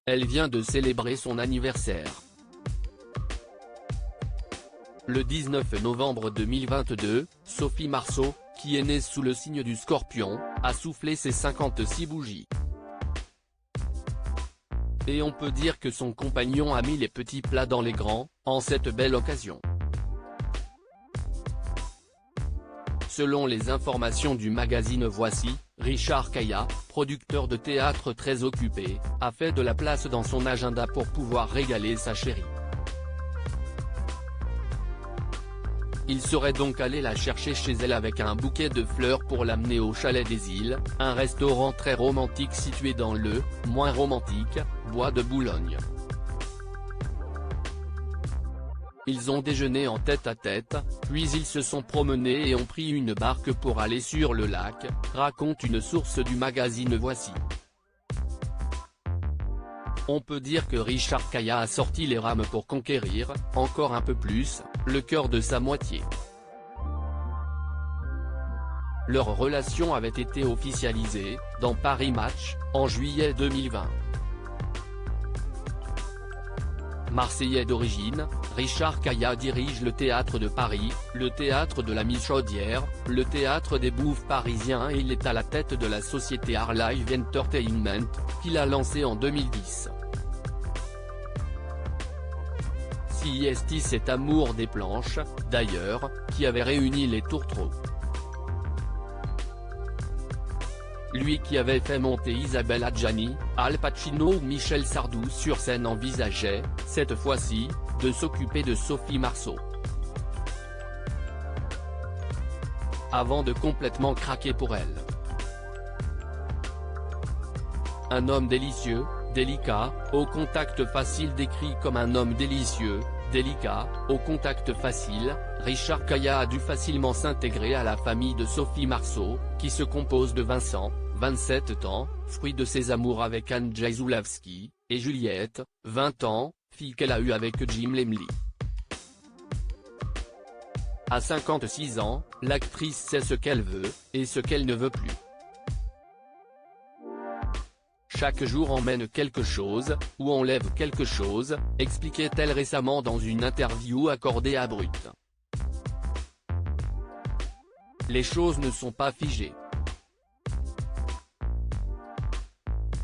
Elle vient de célébrer son anniversaire. Le 19 novembre 2022, Sophie Marceau, qui est née sous le signe du Scorpion, a soufflé ses 56 bougies. Et on peut dire que son compagnon a mis les petits plats dans les grands, en cette belle occasion. Selon les informations du magazine Voici, Richard Caillat, producteur de théâtre très occupé, a fait de la place dans son agenda pour pouvoir régaler sa chérie. Il serait donc allé la chercher chez elle avec un bouquet de fleurs pour l'amener au Chalet des Îles, un restaurant très romantique situé dans le, moins romantique, bois de Boulogne. Ils ont déjeuné en tête-à-tête, puis ils se sont promenés et ont pris une barque pour aller sur le lac, raconte une source du magazine Voici. On peut dire que Richard Caillat a sorti les rames pour conquérir, encore un peu plus, le cœur de sa moitié. Leur relation avait été officialisée, dans Paris Match, en juillet 2020. Marseillais d'origine, Richard Caillat dirige le Théâtre de Paris, le Théâtre de la Michaudière, le Théâtre des Bouffes parisiens et il est à la tête de la société Art Live Entertainment, qu'il a lancée en 2010. CIST cet amour des planches, d'ailleurs, qui avait réuni les tourtereaux. Lui qui avait fait monter Isabelle Adjani, Al Pacino ou Michel Sardou sur scène envisageait, cette fois-ci, de s'occuper de Sophie Marceau. Avant de complètement craquer pour elle. Un homme délicieux, délicat, au contact facile décrit comme un homme délicieux, délicat, au contact facile, Richard Caillat a dû facilement s'intégrer à la famille de Sophie Marceau, qui se compose de Vincent, 27 ans, fruit de ses amours avec Anne Jaisulawski, et Juliette, 20 ans, fille qu'elle a eue avec Jim Lemley. À 56 ans, l'actrice sait ce qu'elle veut, et ce qu'elle ne veut plus. Chaque jour emmène quelque chose, ou enlève quelque chose, expliquait-elle récemment dans une interview accordée à Brut. Les choses ne sont pas figées.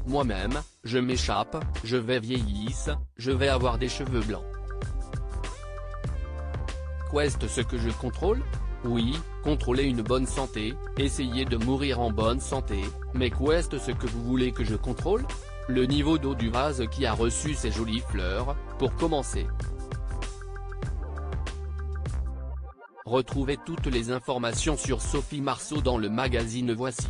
Moi-même, je m'échappe, je vais vieillir, je vais avoir des cheveux blancs. Qu'est-ce ce que je contrôle? Oui, contrôler une bonne santé, essayer de mourir en bonne santé, mais qu'est-ce ce que vous voulez que je contrôle? Le niveau d'eau du vase qui a reçu ces jolies fleurs, pour commencer. Retrouvez toutes les informations sur Sophie Marceau dans le magazine Voici.